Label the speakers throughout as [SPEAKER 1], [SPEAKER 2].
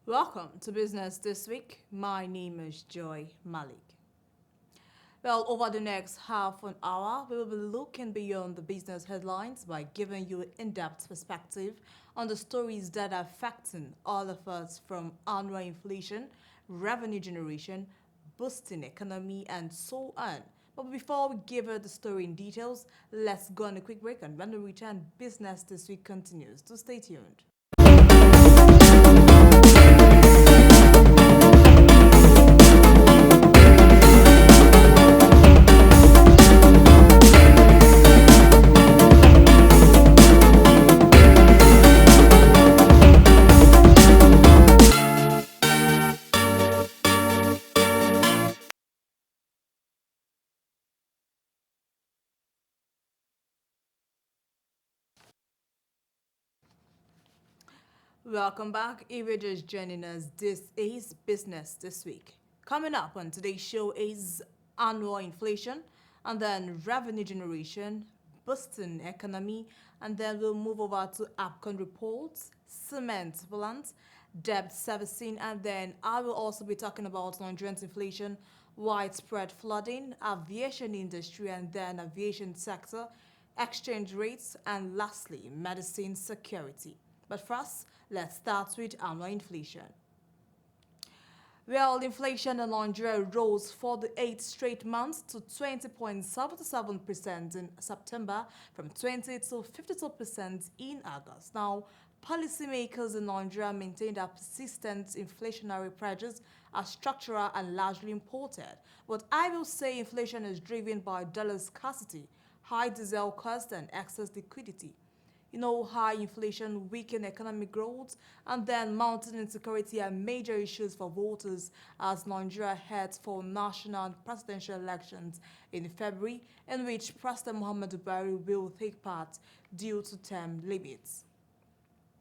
[SPEAKER 1] Welcome to Business This Week. My name is Joy Malik. Well, over the next half an hour, we will be looking beyond the business headlines by giving you an in-depth perspective on the stories that are affecting all of us from annual inflation, revenue generation, boosting economy, and so on. But before we give you the story in details, let's go on a quick break, and when we return, Business This Week continues. So stay tuned. Welcome back. If you're just joining us, this is Business This Week. Coming up on today's show is annual inflation, and then revenue generation, boosting economy, and then we'll move over to UPCON Reports, cement plants, debt servicing, and then I will also be talking about Nigerian inflation, widespread flooding, aviation industry, and then aviation sector, exchange rates, and lastly, medicine security. But first, let's start with annual inflation. Well, inflation in Nigeria rose for the eighth straight month to 20.77% in September, from 20 to 52% in August. Now, policymakers in Nigeria maintain that persistent inflationary pressures are structural and largely imported. But I will say inflation is driven by dollar scarcity, high diesel cost, and excess liquidity. High inflation, weakened economic growth, and then mounting insecurity are major issues for voters as Nigeria heads for national and presidential elections in February, in which President Muhammadu Buhari will take part due to term limits.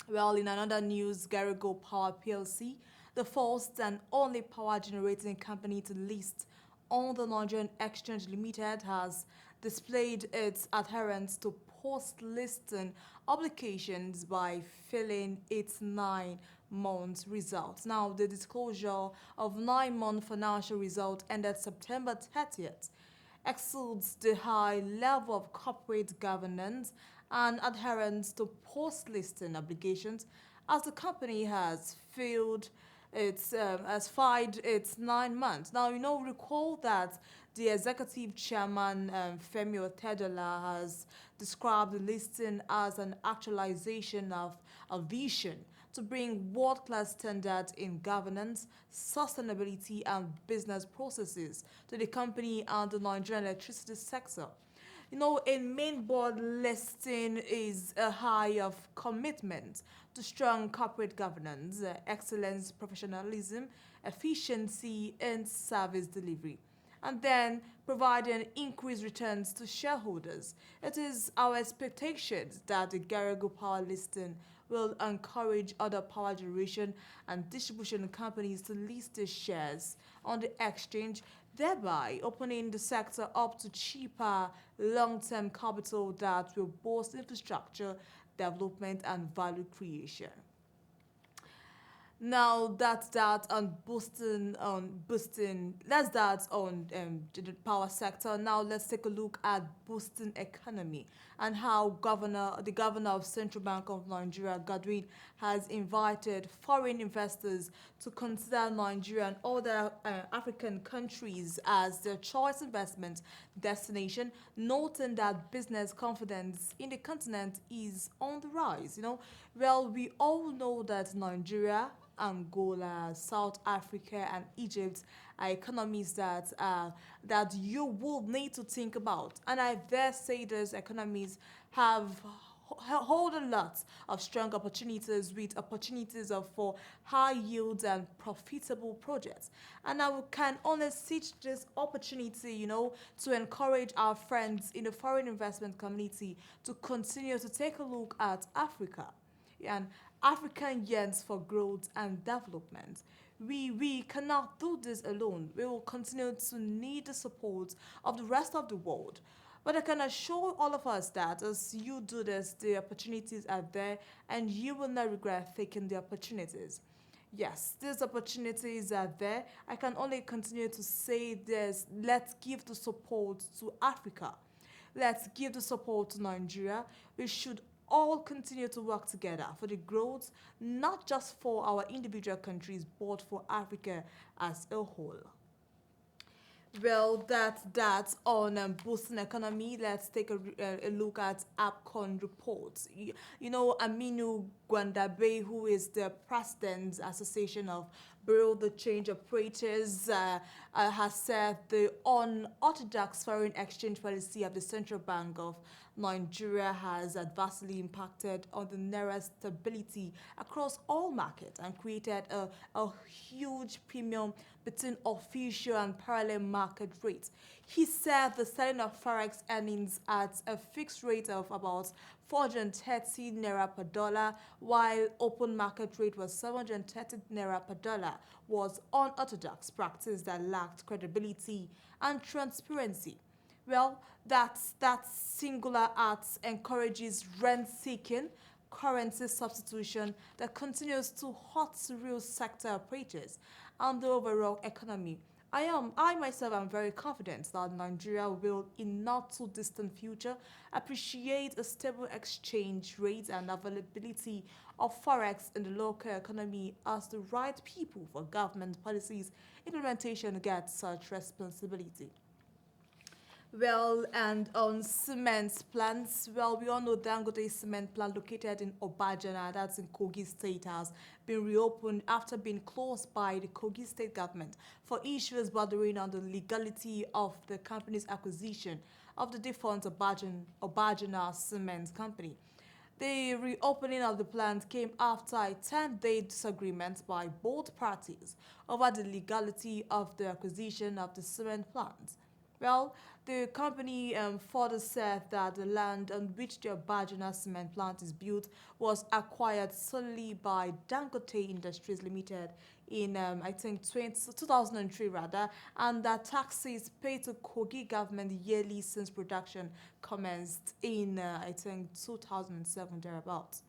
[SPEAKER 1] Well, in another news, Garrigo Power PLC, the first and only power generating company to list on the Nigerian Exchange Limited, has displayed its adherence to post-listing obligations by filing its 9 month results. Now, the disclosure of 9 month financial result ended September 30th exceeds the high level of corporate governance and adherence to post-listing obligations as the company has filed its 9 months. Now, recall that the executive chairman, Femi Otedola, has described the listing as an actualization of Aviation to bring world-class standards in governance, sustainability, and business processes to the company and the Nigerian electricity sector. A main board listing is a high of commitment to strong corporate governance, excellence, professionalism, efficiency, and service delivery, and then providing increased returns to shareholders. It is our expectations that the Garrigo Power listing will encourage other power generation and distribution companies to list their shares on the exchange, thereby opening the sector up to cheaper long-term capital that will boost infrastructure development and value creation. Now that's that on boosting. That's that on the power sector. Now let's take a look at boosting economy and how the governor of Central Bank of Nigeria, Godwin, has invited foreign investors to consider Nigeria and other African countries as their choice investment destination, noting that business confidence in the continent is on the rise. Well, we all know that Nigeria, Angola, South Africa, and Egypt are economies that you will need to think about. And I dare say those economies have hold a lot of strong opportunities with opportunities for high yields and profitable projects. And I can only seize this opportunity, to encourage our friends in the foreign investment community to continue to take a look at Africa and African yearns for growth and development. We cannot do this alone. We will continue to need the support of the rest of the world. But I can assure all of us that as you do this, the opportunities are there and you will not regret taking the opportunities. Yes, these opportunities are there. I can only continue to say this. Let's give the support to Africa. Let's give the support to Nigeria. We should all continue to work together for the growth, not just for our individual countries, but for Africa as a whole. Well, that's on boosting economy. Let's take a look at UPCON reports. Aminu Gwandabe, who is the president Association of Bureau the Change Operators, has said the unorthodox foreign exchange policy of the Central Bank of Nigeria has adversely impacted on the naira stability across all markets and created a huge premium between official and parallel market rates. He said the selling of forex earnings at a fixed rate of about 430 naira per dollar, while open market rate was 730 naira per dollar, was unorthodox practice that lacked credibility and transparency. Well, that singular act encourages rent-seeking, currency substitution that continues to hurt real sector operators and the overall economy. I myself am very confident that Nigeria will, in not too distant future, appreciate a stable exchange rate and availability of forex in the local economy as the right people for government policies implementation get such responsibility. Well, and on cement plants, well, we all know Dangote Cement plant located in Obajana, that's in Kogi State, has been reopened after being closed by the Kogi State government for issues bordering on the legality of the company's acquisition of the defunct Obajana Cement Company. The reopening of the plant came after a 10-day disagreement by both parties over the legality of the acquisition of the cement plant. Well, the company further said that the land on which the Obajana cement plant is built was acquired solely by Dangote Industries Limited in, I think, 2003 rather, and that taxes paid to Kogi government yearly since production commenced in, I think, 2007 thereabouts.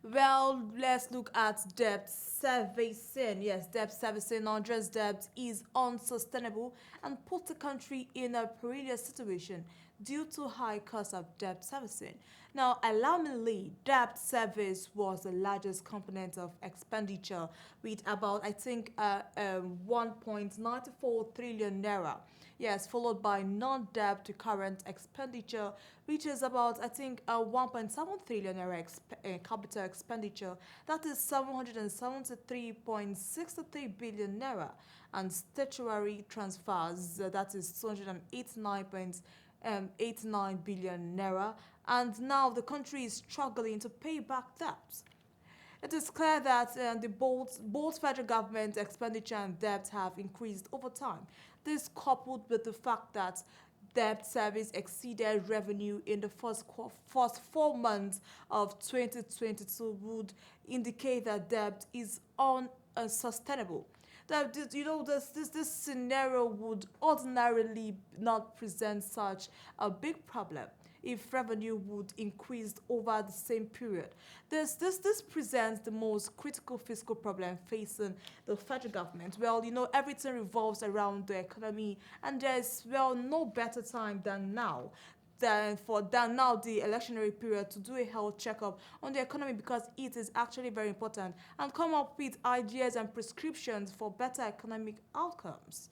[SPEAKER 1] Well, let's look at debt servicing. Yes, debt servicing, non-addressed debt is unsustainable and puts the country in a perilous situation due to high cost of debt servicing. Now, alarmingly, debt service was the largest component of expenditure with about, I think, 1.94 trillion naira. Yes, followed by non-debt to current expenditure, which is about, I think, 1.7 trillion naira capital expenditure. That is 773.63 billion naira. And statutory transfers, that is 289.89 billion naira. And now the country is struggling to pay back debts. It is clear that both federal government expenditure and debt have increased over time. This, coupled with the fact that debt service exceeded revenue in the first 4 months of 2022, would indicate that debt is unsustainable. That this scenario would ordinarily not present such a big problem if revenue would increase over the same period. This presents the most critical fiscal problem facing the federal government. Well, everything revolves around the economy, and there's, well, no better time than now than now the electionary period to do a health checkup on the economy, because it is actually very important, and come up with ideas and prescriptions for better economic outcomes.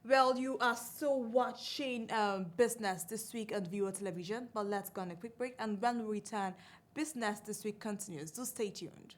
[SPEAKER 1] Well, you are still watching Business This Week on Viewer Television, but let's go on a quick break, and when we return, Business This Week continues. Do stay tuned.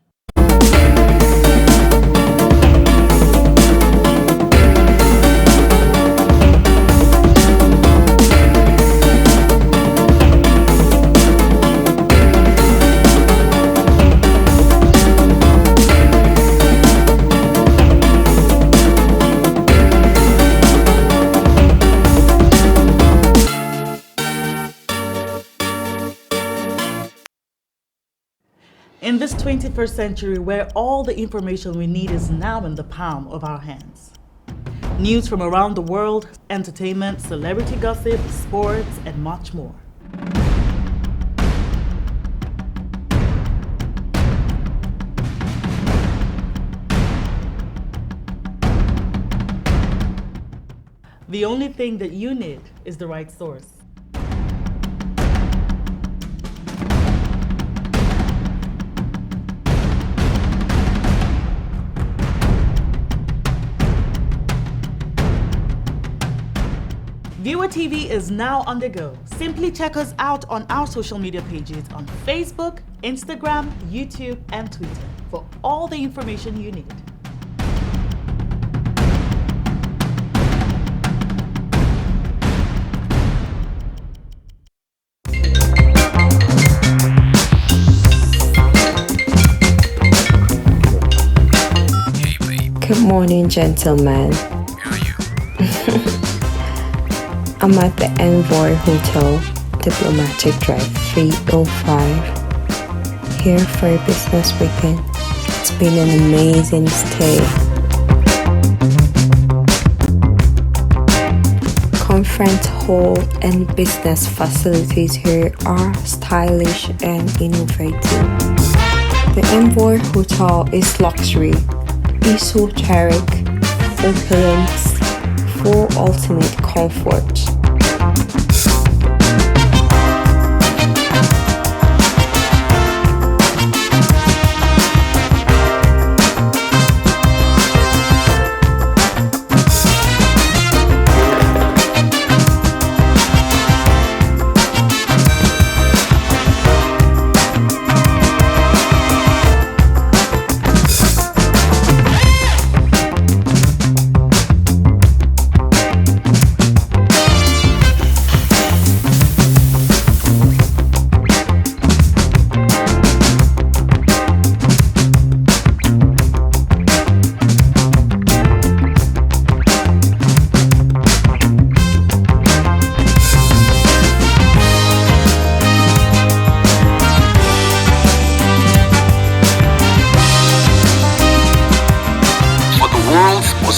[SPEAKER 2] In this 21st century, where all the information we need is now in the palm of our hands. News from around the world, entertainment, celebrity gossip, sports, and much more. The only thing that you need is the right source. Viewer TV is now on the go. Simply check us out on our social media pages on Facebook, Instagram, YouTube, and Twitter for all the information you need.
[SPEAKER 3] Good morning, gentlemen. I'm at the Envoy Hotel, Diplomatic Drive 305, here for a business weekend. It's been an amazing stay. Conference hall and business facilities here are stylish and innovative. The Envoy Hotel is luxury, esoteric, opulence, for ultimate comfort.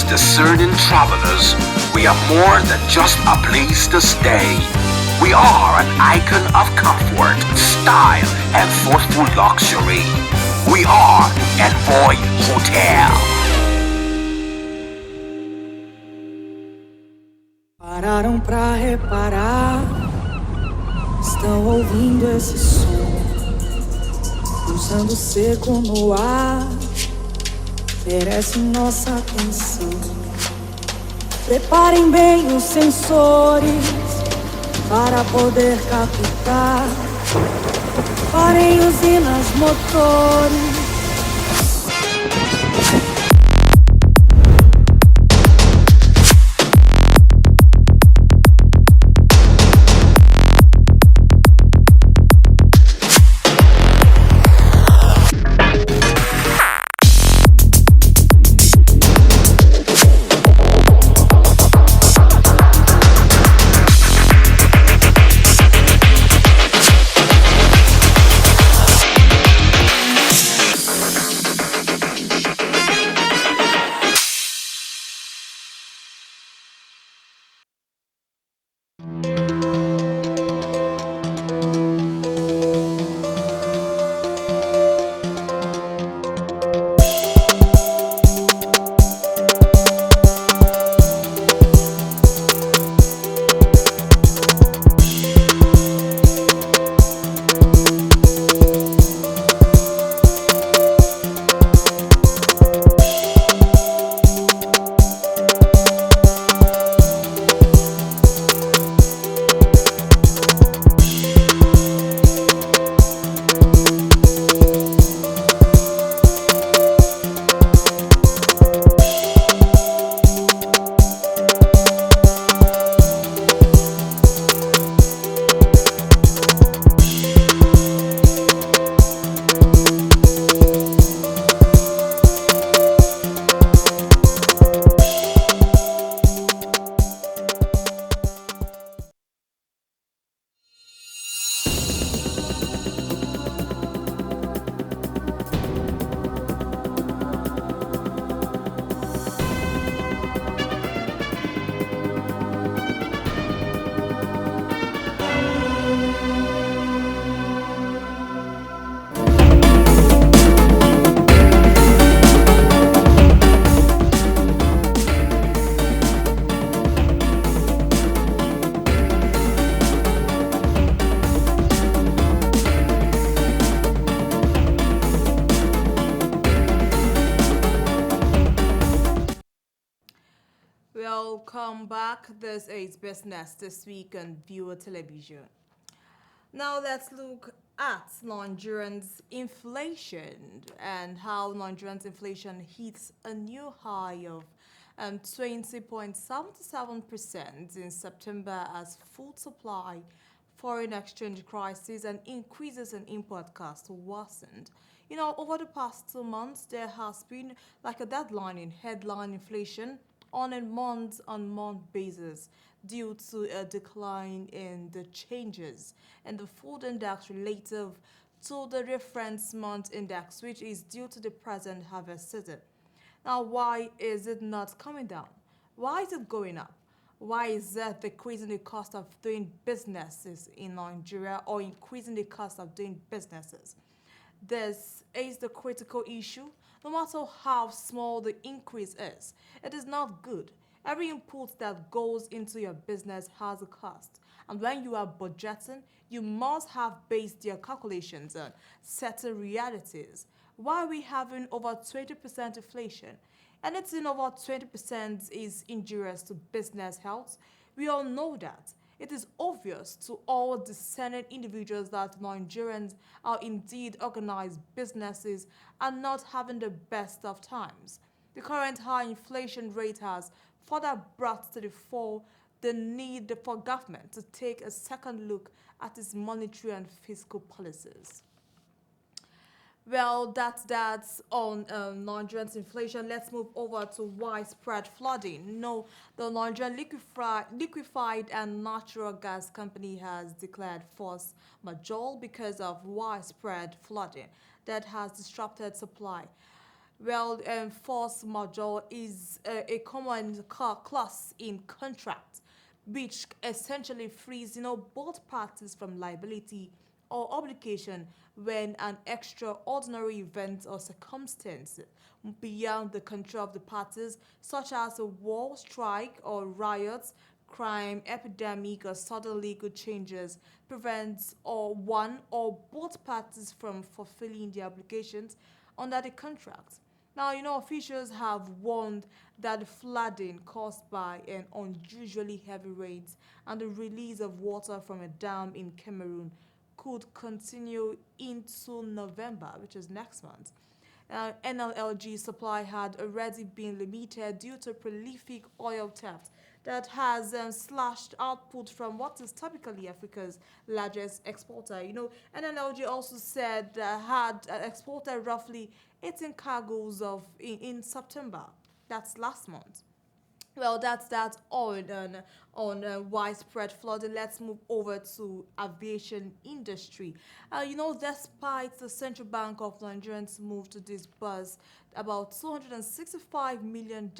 [SPEAKER 4] Discerning travelers, we are more than just a place to stay. We are an icon of comfort, style, and thoughtful luxury. We are Envoy Hotel.
[SPEAKER 5] Pararam pra reparar, estão ouvindo esse som, pulsando seco no ar, merece nossa atenção. Preparem bem os sensores para poder captar. Parem usinas, motores.
[SPEAKER 1] welcome back. This is Business This Week on Viewer Television. Now let's look at Nigerians' inflation and how Nigerians' inflation hits a new high of 20.77% in September as food supply, foreign exchange crisis, and increases in import costs worsened. Over the past 2 months, there has been like a deadline in headline inflation on a month-on-month basis due to a decline in the changes in the food index relative to the reference month index, which is due to the present harvest season. Now, why is it not coming down? Why is it going up? Why is that decreasing the cost of doing businesses in Nigeria or increasing the cost of doing businesses? This is the critical issue. No matter how small the increase is, it is not good. Every input that goes into your business has a cost. And when you are budgeting, you must have based your calculations on certain realities. Why are we having over 20% inflation? Anything over 20% is injurious to business health. We all know that. It is obvious to all discerning individuals that Nigerians are indeed organized businesses and not having the best of times. The current high inflation rate has further brought to the fore the need for government to take a second look at its monetary and fiscal policies. Well, that's on Nigerian's inflation. Let's move over to widespread flooding. No, the Nigerian liquefied and natural gas company has declared force majeure because of widespread flooding that has disrupted supply. Well, force majeure is a common clause in contract, which essentially frees, both parties from liability or obligation when an extraordinary event or circumstance beyond the control of the parties, such as a war, strike, or riots, crime, epidemic, or sudden legal changes, prevents or one or both parties from fulfilling their obligations under the contract. Now, officials have warned that the flooding caused by an unusually heavy rains and the release of water from a dam in Cameroon could continue into November, which is next month. NLLG supply had already been limited due to prolific oil theft that has slashed output from what is typically Africa's largest exporter. NLLG also said had exported roughly 18 cargoes in September. That's last month. Well, that's all on widespread flooding. Let's move over to aviation industry. Despite the Central Bank of Nigeria's move to disburse about $265 million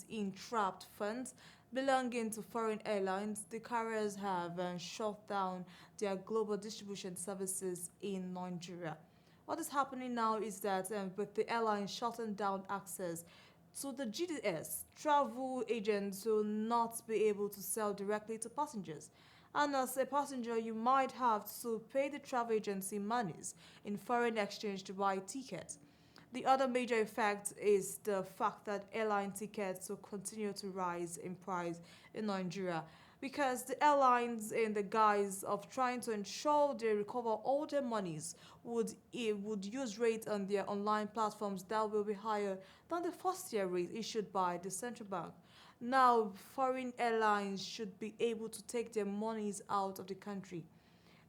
[SPEAKER 1] in trapped funds belonging to foreign airlines, the carriers have shut down their global distribution services in Nigeria. What is happening now is that with the airline shutting down access to the GDS, travel agents will not be able to sell directly to passengers. And as a passenger, you might have to pay the travel agency monies in foreign exchange to buy tickets. The other major effect is the fact that airline tickets will continue to rise in price in Nigeria because the airlines, in the guise of trying to ensure they recover all their monies, would use rates on their online platforms that will be higher than the first-year rate issued by the central bank. Now, foreign airlines should be able to take their monies out of the country.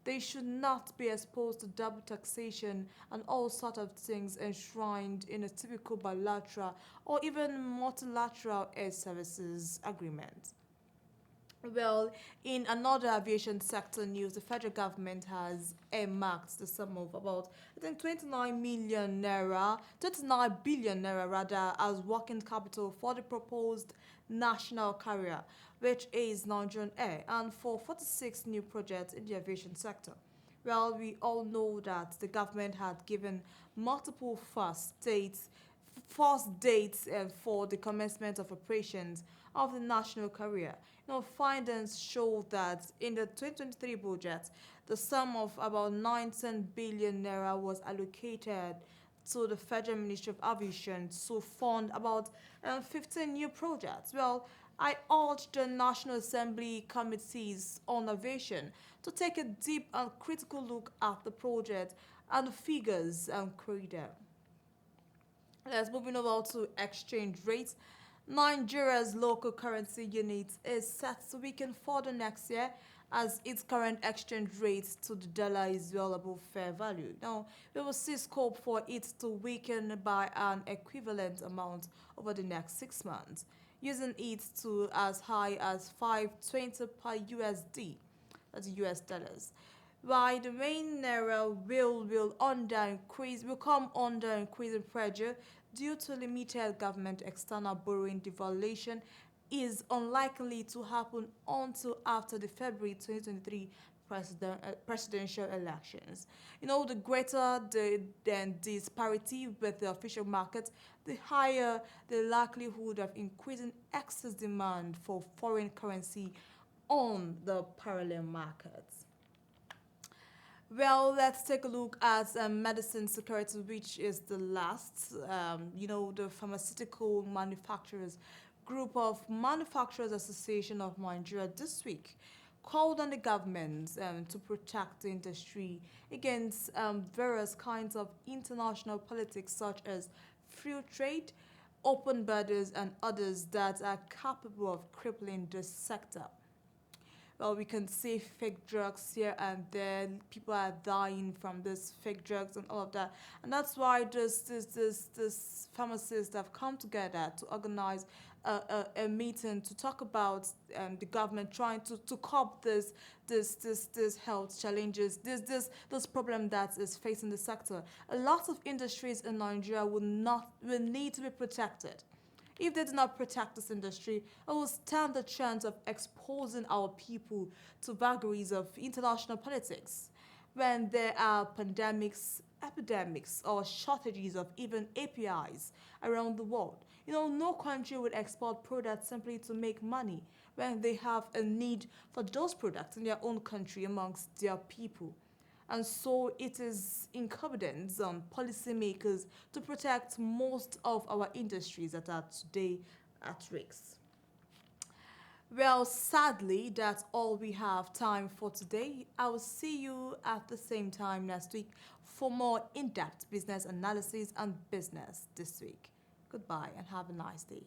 [SPEAKER 1] They should not be exposed to double taxation and all sort of things enshrined in a typical bilateral or even multilateral air services agreement. Well, in another aviation sector news, the federal government has earmarked the sum of about, I think, 29 billion naira rather, as working capital for the proposed national carrier, which is Nigerian Air, and for 46 new projects in the aviation sector. Well, we all know that the government had given multiple first dates for the commencement of operations of the national carrier. Findings show that in the 2023 budget, the sum of about 19 billion naira was allocated to the Federal Ministry of Aviation to fund about 15 new projects. Well, I urge the National Assembly committees on aviation to take a deep and critical look at the project and the figures and query them. Let's moving over to exchange rates. Nigeria's local currency unit is set to weaken further next year as its current exchange rate to the dollar is well above fair value. Now, we will see scope for it to weaken by an equivalent amount over the next 6 months, using it to as high as 520 per USD, that's US dollars. While the main naira will come under increasing pressure due to limited government external borrowing, devaluation is unlikely to happen until after the February 2023 presidential elections. The greater the disparity with the official market, the higher the likelihood of increasing excess demand for foreign currency on the parallel markets. Well, let's take a look at medicine security, which is the last. The Pharmaceutical Manufacturers Group of Manufacturers Association of Nigeria this week called on the government to protect the industry against various kinds of international politics such as free trade, open borders, and others that are capable of crippling the sector. Well, we can see fake drugs here and there. People are dying from this fake drugs and all of that, and that's why this pharmacists have come together to organize a meeting to talk about the government trying to curb this health challenges, this problem that is facing the sector. A lot of industries in Nigeria will need to be protected. If they do not protect this industry, it will stand the chance of exposing our people to vagaries of international politics. When there are pandemics, epidemics, or shortages of even APIs around the world, no country would export products simply to make money when they have a need for those products in their own country amongst their people. And so it is incumbent on policymakers to protect most of our industries that are today at risk. Well, sadly, that's all we have time for today. I will see you at the same time next week for more in-depth business analysis and business this week. Goodbye and have a nice day.